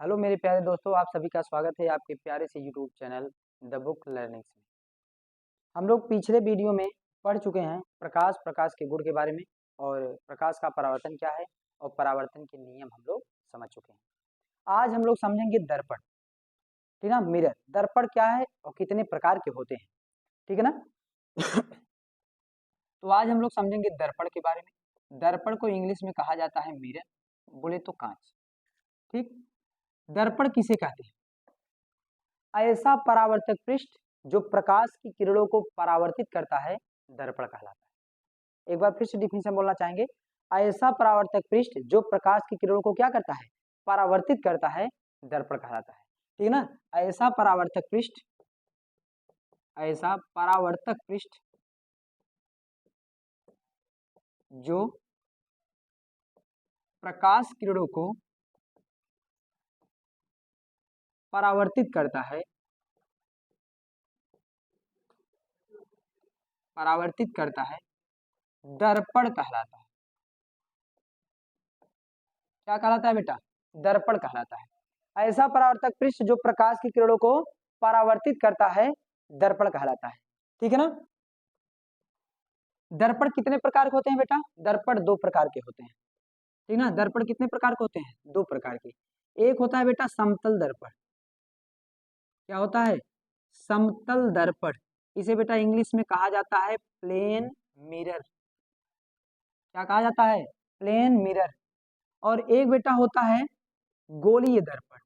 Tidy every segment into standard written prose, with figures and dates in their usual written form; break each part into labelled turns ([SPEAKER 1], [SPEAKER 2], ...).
[SPEAKER 1] Hello मेरे प्यारे दोस्तों, आप सभी का स्वागत है आपके प्यारे से YouTube channel the book learnings में। हम लोग पिछले वीडियो में पढ़ चुके हैं प्रकाश के गुण के बारे में और प्रकाश का परावर्तन क्या है और परावर्तन के नियम हम लोग समझ चुके हैं। आज हम लोग समझेंगे दर्पण, ठीक है ना। मिरर, दर्पण क्या है और कितने प्रकार के होते हैं, ठीक है ना। तो आज हम लोग समझेंगे दर्पण के बारे में। दर्पण को इंग्लिश में कहा जाता है मिरर, बोले तो कांच, ठीक। दर्पण किसे कहते हैं? ऐसा परावर्तक पृष्ठ जो प्रकाश की किरणों को परावर्तित करता है, दर्पण कहलाता है। एक बार फिर से डिफिनेशन बोलना चाहेंगे। ऐसा परावर्तक पृष्ठ जो प्रकाश की किरणों को क्या करता है, परावर्तित करता है, दर्पण कहलाता है, ठीक है ना। ऐसा परावर्तक पृष्ठ, ऐसा परावर्तक पृष्ठ जो प्रकाश किरणों को परावर्तित करता है, परावर्तित करता है, दर्पण कहलाता है। क्या कहलाता है बेटा? दर्पण कहलाता है। ऐसा परावर्तक पृष्ठ जो प्रकाश की किरणों को परावर्तित करता है, दर्पण कहलाता है, ठीक है ना। दर्पण कितने प्रकार के होते हैं बेटा? दर्पण दो प्रकार के होते हैं, ठीक ना। दर्पण कितने प्रकार के होते हैं? दो प्रकार के। एक होता है बेटा समतल दर्पण। क्या होता है? समतल दर्पण। इसे बेटा इंग्लिश में कहा जाता है प्लेन मिरर। क्या कहा जाता है? Plane mirror. और एक बेटा होता है गोलीय दर्पण।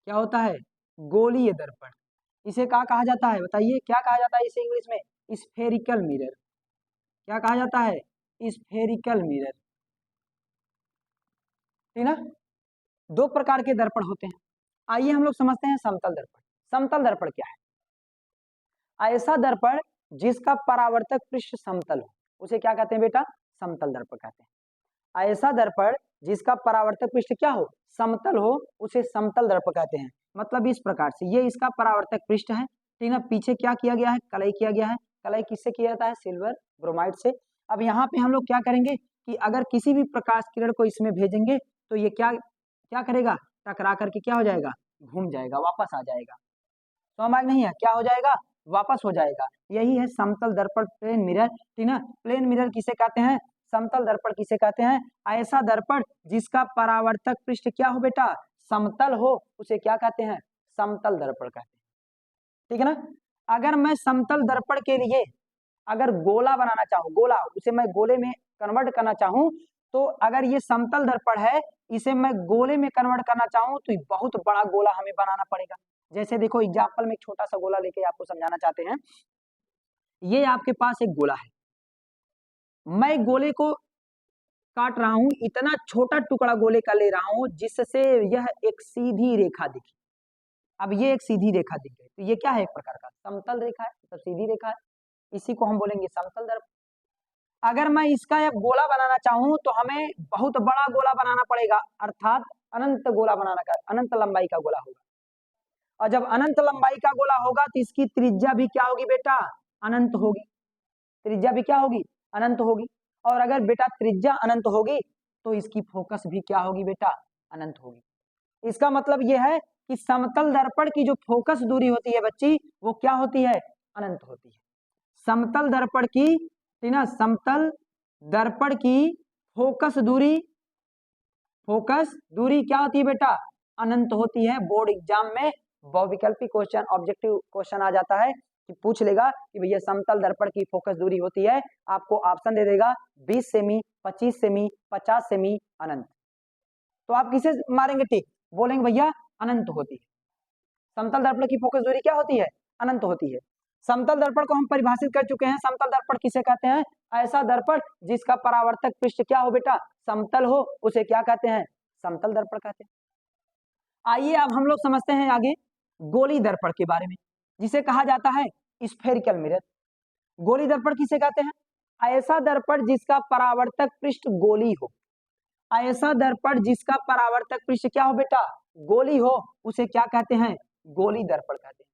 [SPEAKER 1] क्या होता है? गोलीय दर्पण। इसे क्या कहा जाता है? बताइए, क्या कहा जाता है इसे इंग्लिश में? Spherical mirror. क्या कहा जाता है? स्फेरिकल मिरर, ठीक ना। दो प्रकार के दर्पण होते हैं। आइए हम लोग समझते हैं समतल दर्पण। समतल दर्पण क्या है? ऐसा दर्पण जिसका परावर्तक पृष्ठ समतल हो, उसे क्या कहते हैं बेटा? समतल दर्पण कहते हैं। ऐसा दर्पण जिसका परावर्तक पृष्ठ क्या हो? समतल हो, उसे समतल दर्पण कहते हैं। मतलब इस प्रकार से, ये इसका परावर्तक पृष्ठ है, ठीक ना। पीछे क्या किया गया है? कलई किया गया है। कलई किससे किया जाता है? सिल्वर ब्रोमाइड से। अब यहाँ पे हम लोग क्या करेंगे कि अगर किसी भी प्रकाश किरण को इसमें भेजेंगे तो ये क्या क्या करेगा? टकरा करके क्या हो जाएगा? घूम जाएगा, वापस आ जाएगा। समझ नहीं है? क्या हो जाएगा? वापस हो जाएगा। यही है समतल दर्पण, प्लेन मिरर, ठीक ना। प्लेन मिरर किसे कहते हैं? समतल दर्पण किसे कहते हैं? ऐसा दर्पण जिसका परावर्तक पृष्ठ क्या हो बेटा? समतल हो, उसे क्या कहते हैं? समतल दर्पण कहते हैं, ठीक है ना। अगर मैं समतल दर्पण के लिए अगर गोला बनाना चाहूं, गोला, उसे मैं गोले में कन्वर्ट करना चाहूं, तो अगर ये समतल दर्पण है, इसे मैं गोले में कन्वर्ट करना चाहूं तो बहुत बड़ा गोला हमें बनाना पड़ेगा। जैसे देखो एग्जाम्पल में एक छोटा सा गोला लेके आपको समझाना चाहते हैं। ये आपके पास एक गोला है, मैं गोले को काट रहा हूं, इतना छोटा टुकड़ा गोले का ले रहा हूं जिससे यह एक सीधी रेखा दिखे। अब ये एक सीधी रेखा दिख गई, तो ये क्या है? एक प्रकार का समतल रेखा है, मतलब सीधी रेखा है। इसी को हम बोलेंगे समतल दर्पण। अगर मैं इसका एक गोला बनाना चाहूं तो हमें बहुत बड़ा गोला बनाना पड़ेगा, अर्थात अनंत गोला बनाना का, अनंत लंबाई का गोला होगा। और जब अनंत लंबाई का गोला होगा तो इसकी त्रिज्या भी क्या होगी बेटा? अनंत होगी। त्रिज्या भी क्या होगी? अनंत होगी। और अगर बेटा त्रिज्या अनंत होगी तो इसकी फोकस भी क्या होगी बेटा? अनंत होगी। इसका मतलब यह है कि समतल दर्पण की जो फोकस दूरी होती है बच्ची, वो क्या होती है? अनंत होती है। समतल दर्पण की, ठीक ना, समतल दर्पण की फोकस दूरी क्या होती है बेटा? अनंत होती है। बोर्ड एग्जाम में बहुविकल्पी क्वेश्चन, ऑब्जेक्टिव क्वेश्चन आ जाता है कि पूछ लेगा कि भैया समतल दर्पण की फोकस दूरी होती है, आपको ऑप्शन दे देगा 20 सेमी, 25 सेमी, 50 सेमी, अनंत। तो आप किसे मारेंगे टिक? बोलेंगे भैया अनंत होती है। समतल दर्पण की फोकस दूरी क्या होती है? अनंत होती है। समतल दर्पण को हम परिभाषित कर चुके हैं। समतल दर्पण किसे कहते हैं? ऐसा दर्पण जिसका परावर्तक पृष्ठ क्या हो बेटा? समतल हो, उसे क्या कहते हैं? समतल दर्पण कहते हैं। आइए अब हम लोग समझते हैं आगे गोली दर्पण के बारे में, जिसे कहा जाता है स्फेरिकल मिरर। गोली दर्पण किसे कहते हैं? ऐसा दर्पण जिसका परावर्तक पृष्ठ गोली हो। ऐसा दर्पण जिसका परावर्तक पृष्ठ क्या हो बेटा? गोली हो, उसे क्या कहते हैं? गोली दर्पण कहते हैं।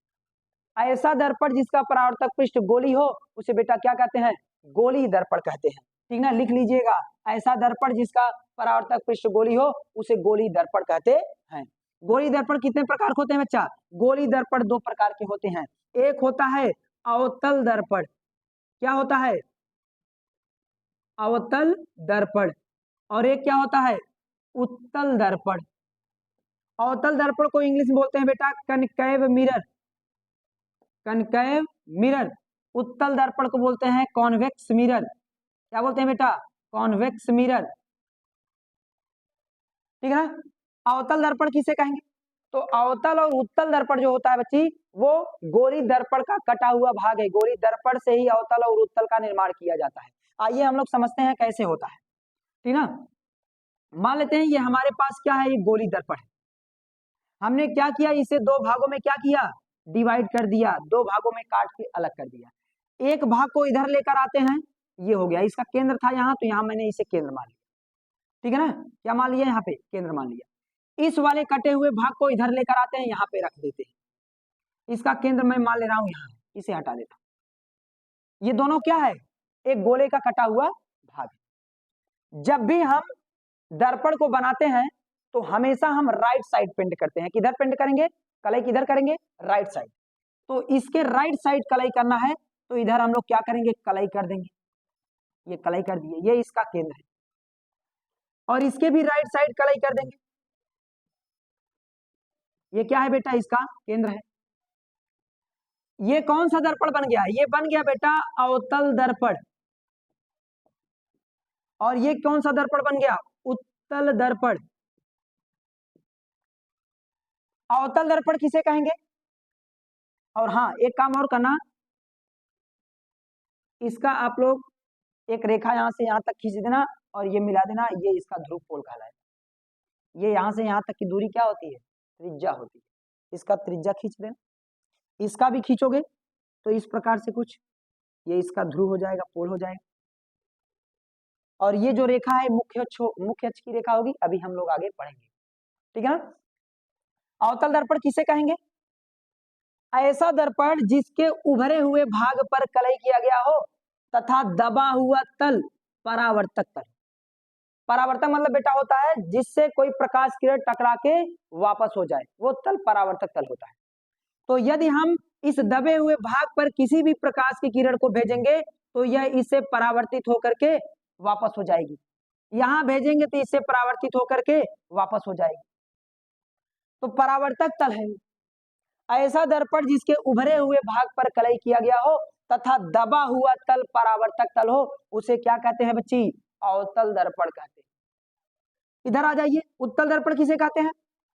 [SPEAKER 1] ऐसा दर्पण जिसका परावर्तक पृष्ठ गोली हो, उसे बेटा क्या कहते हैं? गोली दर्पण कहते हैं, ठीक ना। लिख लीजिएगा, ऐसा दर्पण जिसका परावर्तक पृष्ठ गोली हो उसे गोली दर्पण कहते हैं। गोली दर्पण कितने प्रकार के होते हैं बच्चा? गोली दर्पण दो प्रकार के होते हैं। एक होता है अवतल दर्पण। क्या होता है? अवतल दर्पण। और एक क्या होता है? उत्तल दर्पण। अवतल दर्पण को इंग्लिश में बोलते हैं बेटा कनकैव मिरर। कनकैव मिरर। उत्तल दर्पण को बोलते हैं कॉन्वेक्स मिरर। क्या बोलते हैं बेटा? Convex mirror. ठीक है ना? अवतल दर्पण किसे कहेंगे? तो अवतल और उत्तल दर्पण जो होता है बच्ची, वो गोली दर्पण का कटा हुआ भाग है। गोली दर्पण से ही अवतल और उत्तल का निर्माण किया जाता है। आइए हम लोग समझते हैं कैसे होता है। ठीक ना? मान लेते हैं ये हमारे पास क्या है, ये गोली दर्पण है। हमने क्या किया, इसे दो भागों में क्या किया, डिवाइड कर दिया, दो भागों में काट के अलग कर दिया। एक भाग को इधर लेकर आते हैं, ये हो गया, इसका केंद्र था यहाँ, तो यहाँ मैंने इसे केंद्र मान लिया। ठीक है ना? क्या मान लिया? यहाँ पे केंद्र मान लिया। इस वाले कटे हुए भाग को इधर लेकर आते हैं, यहाँ पे रख देते हैं। इसका केंद्र मैं मान ले रहा हूँ यहाँ, इसे हटा देता हूँ। ये दोनों क्या है? एक गोले का कटा हुआ भाग है। जब भी हम दर्पण को बनाते हैं तो हमेशा हम राइट साइड पेंट करते हैं। किधर पेंट करेंगे? कलई किधर करेंगे? Right side. तो इसके राइट साइड कलई करना है, तो इधर हम लोग क्या करेंगे? कलई कर देंगे। ये कलई कर दिए, ये इसका केंद्र है। और इसके भी राइट साइड कलई कर देंगे। ये क्या है बेटा? इसका केंद्र है। ये कौन सा दर्पण बन गया? ये बन गया बेटा अवतल दर्पण। और ये कौन सा दर्पण बन गया? उत्तल दर्पण। अवतल दर्पण किसे कहेंगे? और हाँ, एक काम और करना, इसका आप लोग एक रेखा यहां से यहां तक खींच देना और ये मिला देना, ये इसका ध्रुव पोल कहलाएगा। ये यहां से यहां तक की दूरी क्या होती है? त्रिज्या होती है। इसका त्रिज्या खींच देना। इसका भी खींचोगे तो इस प्रकार से कुछ, ये इसका ध्रुव हो जाएगा, पोल हो जाएगा। और ये जो रेखा है मुख्य अक्ष की रेखा होगी। अभी हम लोग आगे पढ़ेंगे। ठीक है ना? अवतल दर्पण किसे कहेंगे? ऐसा दर्पण जिसके उभरे हुए भाग पर कलई किया गया हो तथा दबा हुआ तल परावर्तक तल। परावर्तक मतलब बेटा होता है जिससे कोई प्रकाश किरण टकरा के वापस हो जाए, वो तल परावर्तक तल होता है। तो यदि हम इस दबे हुए भाग पर किसी भी प्रकाश की किरण को भेजेंगे तो यह इससे परावर्तित होकर के वापस हो जाएगी। यहां भेजेंगे तो इससे परावर्तित होकर के वापस हो जाएगी। तो परावर्तक तल है ऐसा दर्पण जिसके उभरे हुए भाग पर कलई किया गया हो तथा दबा हुआ तल परावर्तक तल हो, उसे क्या कहते हैं बच्ची? अवतल दर्पण कहते हैं। इधर आ जाइए, उत्तल दर्पण किसे कहते हैं?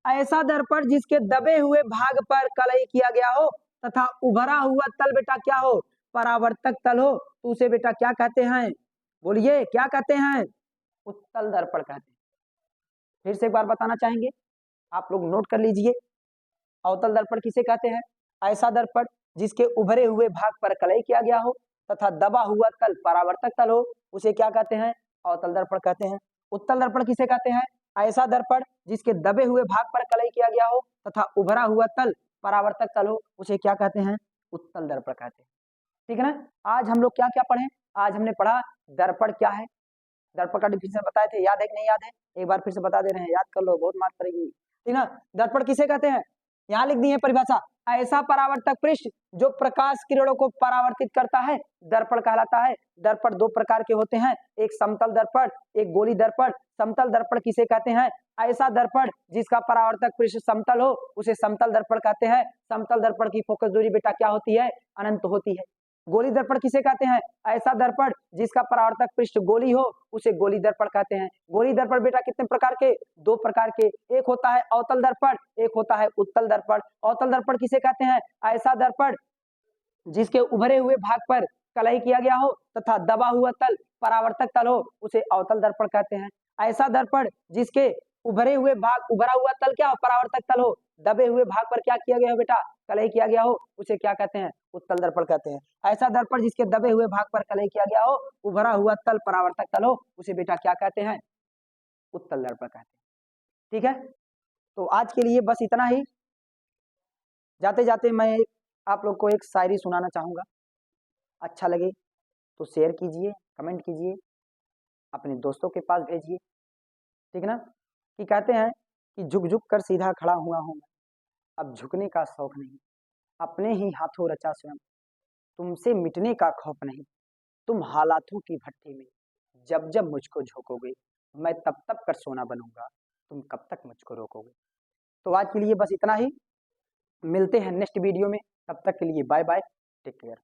[SPEAKER 1] ऐसा दर्पण जिसके दबे हुए भाग पर कलई किया गया हो तथा उभरा हुआ तल बेटा क्या हो? परावर्तक तल हो, तो उसे बेटा क्या कहते हैं? बोलिए, क्या कहते हैं? उत्तल दर्पण कहते हैं। फिर से एक बार बताना चाहेंगे, आप लोग नोट कर लीजिए। अवतल दर्पण किसे कहते हैं? ऐसा दर्पण जिसके उभरे हुए भाग पर कलई किया गया हो तथा दबा हुआ तल परावर्तक तल हो, उसे क्या कहते हैं? अवतल दर्पण कहते हैं। उत्तल दर्पण किसे कहते हैं? ऐसा दर्पण जिसके दबे हुए भाग पर कलई किया गया हो तथा उभरा हुआ तल परावर्तक तल हो, उसे क्या कहते हैं? उत्तल दर्पण कहते हैं। ठीक है ना? आज हम लोग क्या क्या पढ़े? आज हमने पढ़ा दर्पण क्या है, दर्पण का डिफिनेशन बताए थे, याद है कि नहीं याद है? एक बार फिर से बता दे रहे हैं, याद कर लो, बहुत मार पड़ेगी। ठीक ना? दर्पण किसे कहते हैं? यहाँ लिख दी है परिभाषा, ऐसा परावर्तक पृष्ठ जो प्रकाश किरणों को परावर्तित करता है दर्पण कहलाता है। दर्पण दो प्रकार के होते हैं, एक समतल दर्पण, एक गोली दर्पण। समतल दर्पण किसे कहते हैं? ऐसा दर्पण जिसका परावर्तक पृष्ठ समतल हो उसे समतल दर्पण कहते हैं। समतल दर्पण की फोकस दूरी बेटा क्या होती है? अनंत होती है। गोली दर्पण किसे कहते हैं? ऐसा दर्पण जिसका परावर्तक पृष्ठ गोली हो उसे गोली दर्पण कहते हैं। गोली दर्पण बेटा कितने प्रकार के? दो प्रकार के, एक होता है अवतल दर्पण, एक होता है उत्तल दर्पण। अवतल दर्पण किसे कहते हैं? ऐसा दर्पण जिसके उभरे हुए भाग पर कलई किया गया हो तथा दबा हुआ तल परावर्तक तल हो, उसे अवतल दर्पण कहते हैं। ऐसा दर्पण जिसके उभरे हुए भाग, उभरा हुआ तल क्या हो? परावर्तक तल हो, दबे हुए भाग पर क्या किया गया हो बेटा? कलई किया गया हो, उसे क्या कहते हैं? उत्तल दर्पण कहते हैं। ऐसा दर्पण जिसके दबे हुए भाग पर कलई किया गया हो, उभरा हुआ तल परावर्तक तल हो, उसे बेटा क्या कहते हैं? उत्तल दर्पण कहते हैं। ठीक है? तो आज के लिए बस इतना ही। जाते जाते मैं आप लोग को एक शायरी सुनाना चाहूंगा, अच्छा लगे तो शेयर कीजिए, कमेंट कीजिए, अपने दोस्तों के पास भेजिए। ठीक ना, कि कहते हैं कि झुक झुक कर सीधा खड़ा हुआ हूं मैं, अब झुकने का शौक नहीं, अपने ही हाथों रचा स्वयं, तुमसे मिटने का खौफ नहीं, तुम हालातों की भट्टी में जब जब मुझको झोंकोगे, मैं तब तब कर सोना बनूंगा, तुम कब तक मुझको रोकोगे। तो आज के लिए बस इतना ही, मिलते हैं नेक्स्ट वीडियो में, तब तक के लिए बाय बाय, टेक केयर।